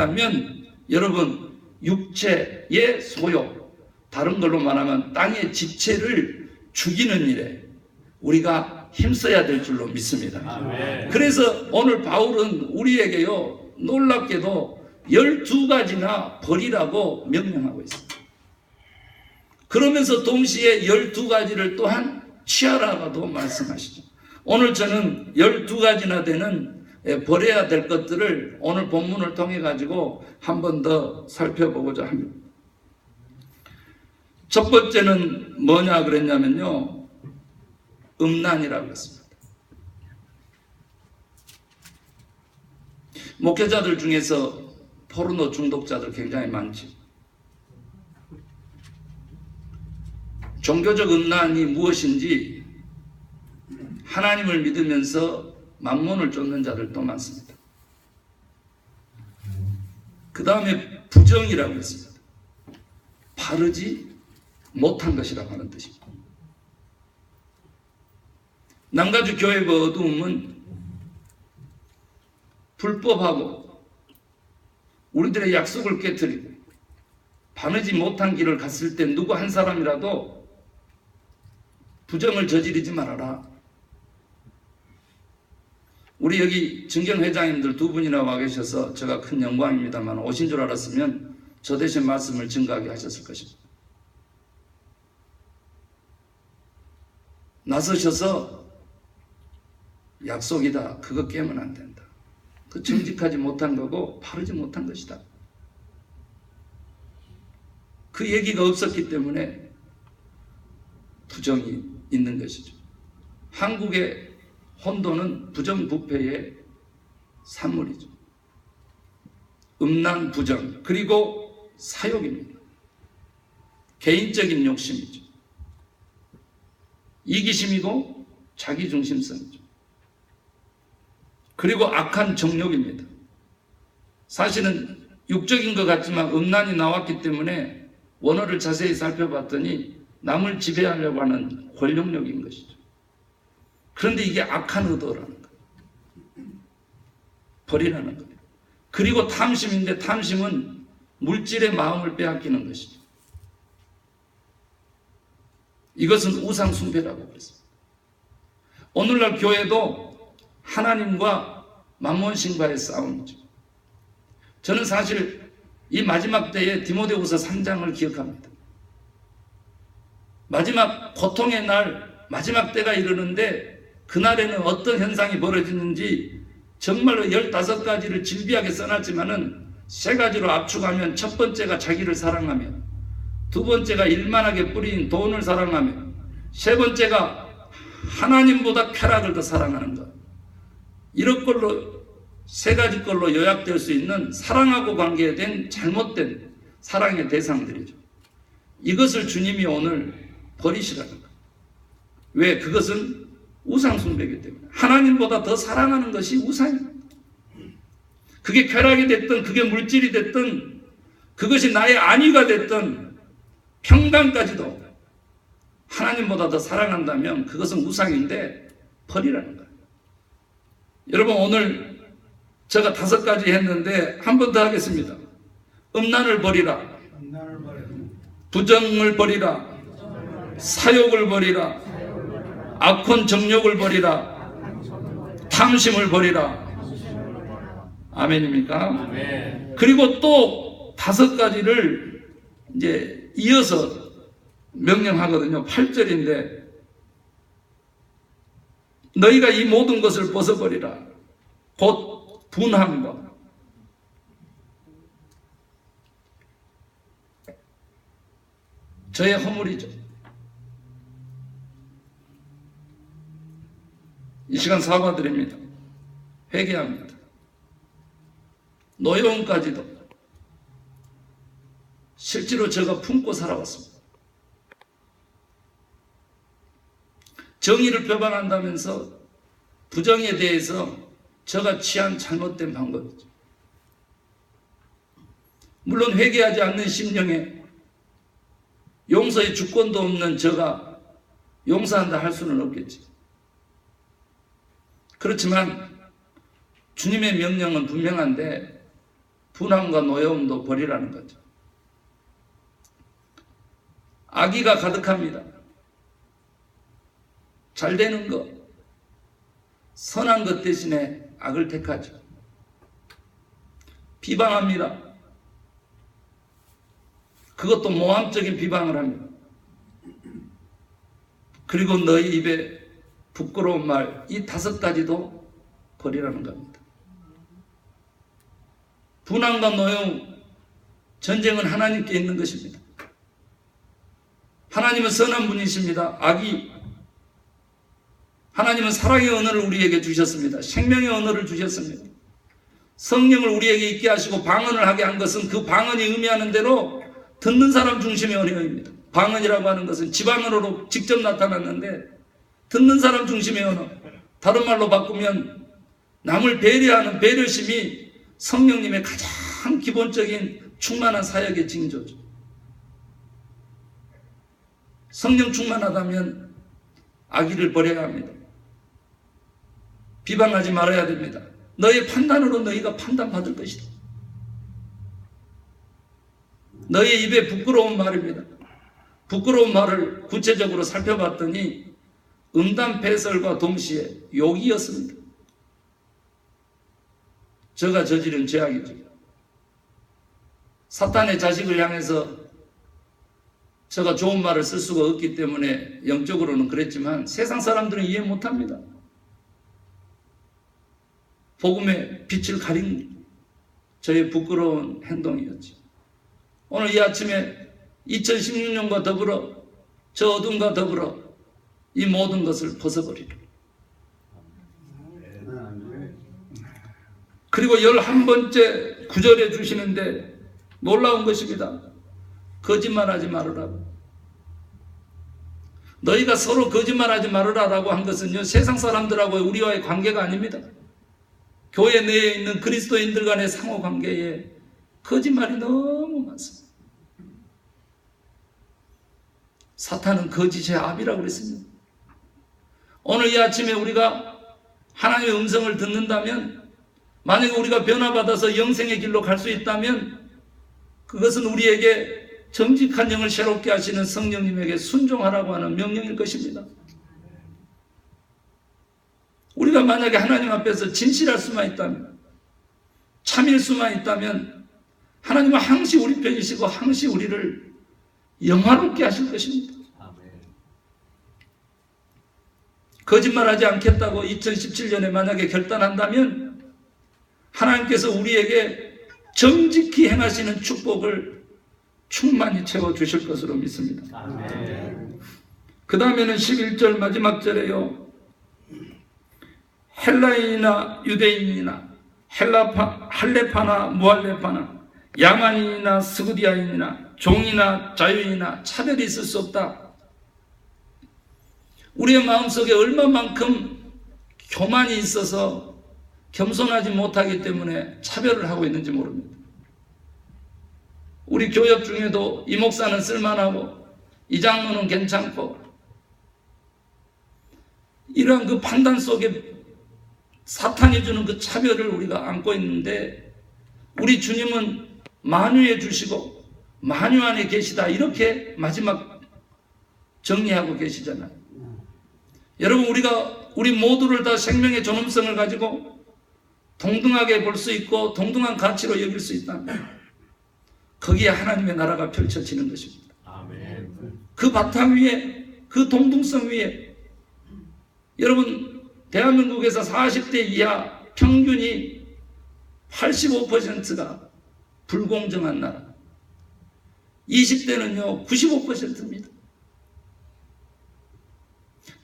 했다면 여러분 육체의 소욕, 다른 걸로 말하면 땅의 지체를 죽이는 일에 우리가 힘써야 될 줄로 믿습니다. 그래서 오늘 바울은 우리에게요 놀랍게도 12가지나 버리라고 명령하고 있습니다. 그러면서 동시에 12가지를 또한 취하라고도 말씀하시죠. 오늘 저는 12가지나 되는 버려야 될 것들을 오늘 본문을 통해 가지고 한 번 더 살펴보고자 합니다. 첫 번째는 뭐냐 그랬냐면요, 음란이라고 했습니다. 목회자들 중에서 포르노 중독자들 굉장히 많지. 종교적 음란이 무엇인지 하나님을 믿으면서 만몬을 쫓는 자들도 많습니다. 그 다음에 부정이라고 했습니다. 바르지 못한 것이라고 하는 뜻입니다. 남가주 교회의 어두움은 불법하고 우리들의 약속을 깨뜨리고 바르지 못한 길을 갔을 때 누구 한 사람이라도 부정을 저지르지 말아라. 우리 여기 증경회장님들 두 분이나 와 계셔서 제가 큰 영광입니다만 오신 줄 알았으면 저 대신 말씀을 증거하게 하셨을 것입니다. 나서셔서 약속이다, 그거 깨면 안 된다, 그 정직하지 못한 거고 바르지 못한 것이다, 그 얘기가 없었기 때문에 부정이 있는 것이죠. 한국의 혼돈은 부정부패의 산물이죠. 음란 부정, 그리고 사욕입니다. 개인적인 욕심이죠. 이기심이고 자기중심성이죠. 그리고 악한 정욕입니다. 사실은 육적인 것 같지만 음란이 나왔기 때문에 원어를 자세히 살펴봤더니 남을 지배하려고 하는 권력력인 것이죠. 그런데 이게 악한 의도라는 거예요. 버리라는 거예요. 그리고 탐심인데 탐심은 물질의 마음을 빼앗기는 것이죠. 이것은 우상 숭배라고 그랬습니다. 오늘날 교회도 하나님과 만몬신과의 싸움이죠. 저는 사실 이 마지막 때에 디모데후서 3장을 기억합니다. 마지막 고통의 날, 마지막 때가 이르는데 그날에는 어떤 현상이 벌어지는지 정말로 15가지를 질비하게 써놨지만은 3가지로 압축하면 첫 번째가 자기를 사랑하며, 두 번째가 일만하게 뿌린 돈을 사랑하며, 세 번째가 하나님보다 쾌락을 더 사랑하는 것. 이런 걸로 3가지 걸로 요약될 수 있는 사랑하고 관계된 잘못된 사랑의 대상들이죠. 이것을 주님이 오늘 버리시라는 거예요. 왜? 그것은 우상숭배이기 때문에. 하나님보다 더 사랑하는 것이 우상입니다. 그게 쾌락이 됐든 그게 물질이 됐든 그것이 나의 안위가 됐든 평강까지도 하나님보다 더 사랑한다면 그것은 우상인데 버리라는 거예요. 여러분, 오늘 제가 5가지 했는데 한 번 더 하겠습니다. 음란을 버리라, 부정을 버리라, 사욕을 버리라, 악한 정욕을 버리라, 탐심을 버리라. 아멘입니까? 아멘. 그리고 또 5가지를 이제 이어서 명령하거든요. 8절인데 너희가 이 모든 것을 벗어버리라. 곧 분함과 저의 허물이죠. 이 시간 사과드립니다. 회개합니다. 노여움까지도 실제로 제가 품고 살아왔습니다. 정의를 표방한다면서 부정에 대해서 제가 취한 잘못된 방법이죠. 물론 회개하지 않는 심령에 용서의 주권도 없는 제가 용서한다 할 수는 없겠지. 그렇지만 주님의 명령은 분명한데 분함과 노여움도 버리라는 거죠. 악의가 가득합니다. 잘 되는 것, 선한 것 대신에 악을 택하죠. 비방합니다. 그것도 모함적인 비방을 합니다. 그리고 너희 입에 부끄러운 말, 이 5가지도 버리라는 겁니다. 분함과 노여움, 전쟁은 하나님께 있는 것입니다. 하나님은 선한 분이십니다. 하나님은 사랑의 언어를 우리에게 주셨습니다. 생명의 언어를 주셨습니다. 성령을 우리에게 있게 하시고 방언을 하게 한 것은 그 방언이 의미하는 대로 듣는 사람 중심의 언어입니다. 방언이라고 하는 것은 지방언어로 직접 나타났는데 듣는 사람 중심의 언어, 다른 말로 바꾸면 남을 배려하는 배려심이 성령님의 가장 기본적인 충만한 사역의 징조죠. 성령 충만하다면 악의를 버려야 합니다. 비방하지 말아야 됩니다. 너의 판단으로 너희가 판단받을 것이다. 너의 입에 부끄러운 말입니다. 부끄러운 말을 구체적으로 살펴봤더니 음담패설과 동시에 욕이었습니다. 저가 저지른 죄악이죠. 사탄의 자식을 향해서 저가 좋은 말을 쓸 수가 없기 때문에 영적으로는 그랬지만 세상 사람들은 이해 못합니다. 복음의 빛을 가린 저의 부끄러운 행동이었지. 오늘 이 아침에 2016년과 더불어 저 어둠과 더불어 이 모든 것을 벗어버리라. 그리고 11번째 구절에 주시는데 놀라운 것입니다. 거짓말하지 말으라고. 너희가 서로 거짓말하지 말으라라고 한 것은요, 세상 사람들하고 우리와의 관계가 아닙니다. 교회 내에 있는 그리스도인들 간의 상호관계에 거짓말이 너무 많습니다. 사탄은 거짓의 압이라고 그랬습니다. 오늘 이 아침에 우리가 하나님의 음성을 듣는다면, 만약에 우리가 변화받아서 영생의 길로 갈 수 있다면 그것은 우리에게 정직한 영을 새롭게 하시는 성령님에게 순종하라고 하는 명령일 것입니다. 우리가 만약에 하나님 앞에서 진실할 수만 있다면, 참일 수만 있다면 하나님은 항시 우리 편이시고 항시 우리를 영화롭게 하실 것입니다. 거짓말하지 않겠다고 2017년에 만약에 결단한다면 하나님께서 우리에게 정직히 행하시는 축복을 충만히 채워주실 것으로 믿습니다. 그 다음에는 11절 마지막 절에요, 헬라인이나 유대인이나 할레파나 무할레파나 야만인이나 스구디아인이나 종이나 자유인이나 차별이 있을 수 없다. 우리의 마음속에 얼마만큼 교만이 있어서 겸손하지 못하기 때문에 차별을 하고 있는지 모릅니다. 우리 교역 중에도 이 목사는 쓸만하고 이 장로는 괜찮고, 이러한 그 판단 속에 사탄이 주는 그 차별을 우리가 안고 있는데, 우리 주님은 만유해 주시고 만유 안에 계시다, 이렇게 마지막 정리하고 계시잖아요. 여러분, 우리 모두를 다 생명의 존엄성을 가지고 동등하게 볼 수 있고 동등한 가치로 여길 수 있다면 거기에 하나님의 나라가 펼쳐지는 것입니다. 아멘. 그 바탕 위에, 그 동등성 위에, 여러분, 대한민국에서 40대 이하 평균이 85%가 불공정한 나라, 20대는요 95%입니다.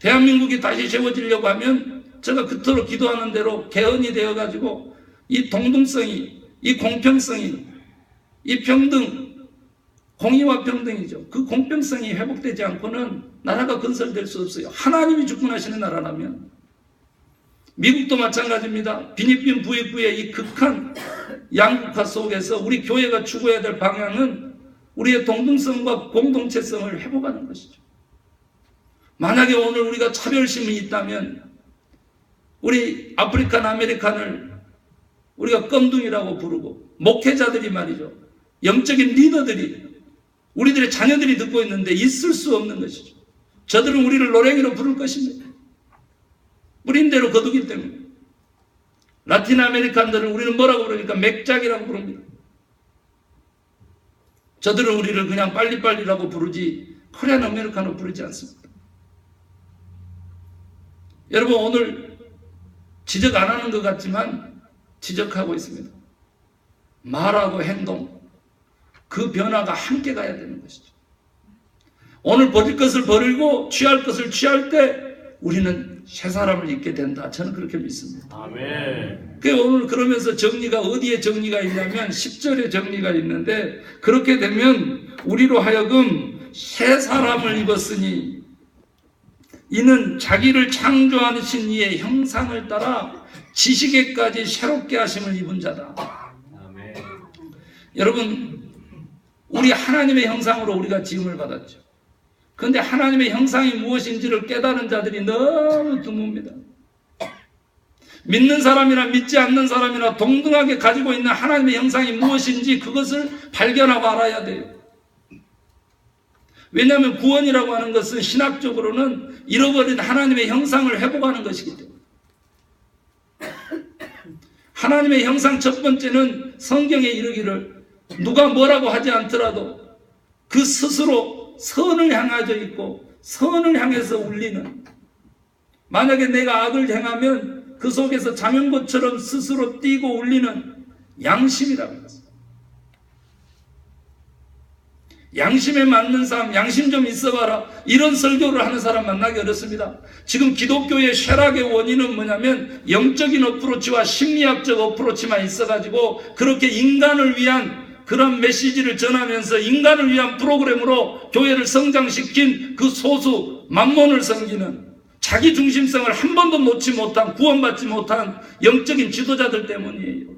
대한민국이 다시 세워지려고 하면 제가 그토록 기도하는 대로 개헌이 되어가지고 이 동등성이, 이 공평성이, 이 평등, 공의와 평등이죠. 그 공평성이 회복되지 않고는 나라가 건설될 수 없어요. 하나님이 주권하시는 나라라면. 미국도 마찬가지입니다. 필리핀 부익부의 이 극한 양극화 속에서 우리 교회가 추구해야 될 방향은 우리의 동등성과 공동체성을 회복하는 것이죠. 만약에 오늘 우리가 차별심이 있다면 우리 아프리칸 아메리칸을 우리가 껌둥이라고 부르고 목회자들이 말이죠. 영적인 리더들이 우리들의 자녀들이 듣고 있는데 있을 수 없는 것이죠. 저들은 우리를 노랭이로 부를 것입니다. 뿌린대로 거두기 때문에. 라틴 아메리칸들은 우리는 뭐라고 부르니까 맥작이라고 부릅니다. 저들은 우리를 그냥 빨리빨리라고 부르지 코리안 아메리카노 부르지 않습니다. 여러분, 오늘 지적 안 하는 것 같지만 지적하고 있습니다. 말하고 행동, 그 변화가 함께 가야 되는 것이죠. 오늘 버릴 것을 버리고 취할 것을 취할 때 우리는 새 사람을 입게 된다. 저는 그렇게 믿습니다. 아멘. 오늘 그러면서 정리가 어디에 정리가 있냐면 10절에 정리가 있는데, 그렇게 되면 우리로 하여금 새 사람을 입었으니 이는 자기를 창조하신 이의 형상을 따라 지식에까지 새롭게 하심을 입은 자다. 아멘. 여러분, 우리 하나님의 형상으로 우리가 지음을 받았죠. 그런데 하나님의 형상이 무엇인지를 깨달은 자들이 너무 드뭅니다. 믿는 사람이나 믿지 않는 사람이나 동등하게 가지고 있는 하나님의 형상이 무엇인지 그것을 발견하고 알아야 돼요. 왜냐하면 구원이라고 하는 것은 신학적으로는 잃어버린 하나님의 형상을 회복하는 것이기 때문에. 하나님의 형상 첫 번째는 성경에 이르기를 누가 뭐라고 하지 않더라도 그 스스로 선을 향하여 있고 선을 향해서 울리는, 만약에 내가 악을 행하면 그 속에서 자명고처럼 스스로 뛰고 울리는 양심이라고 했습니다. 양심에 맞는 삶, 양심 좀 있어봐라, 이런 설교를 하는 사람 만나기 어렵습니다. 지금 기독교의 쇠락의 원인은 뭐냐면 영적인 어프로치와 심리학적 어프로치만 있어가지고 그렇게 인간을 위한 그런 메시지를 전하면서 인간을 위한 프로그램으로 교회를 성장시킨 그 소수 만몬을 섬기는, 자기 중심성을 한 번도 놓지 못한, 구원받지 못한 영적인 지도자들 때문이에요.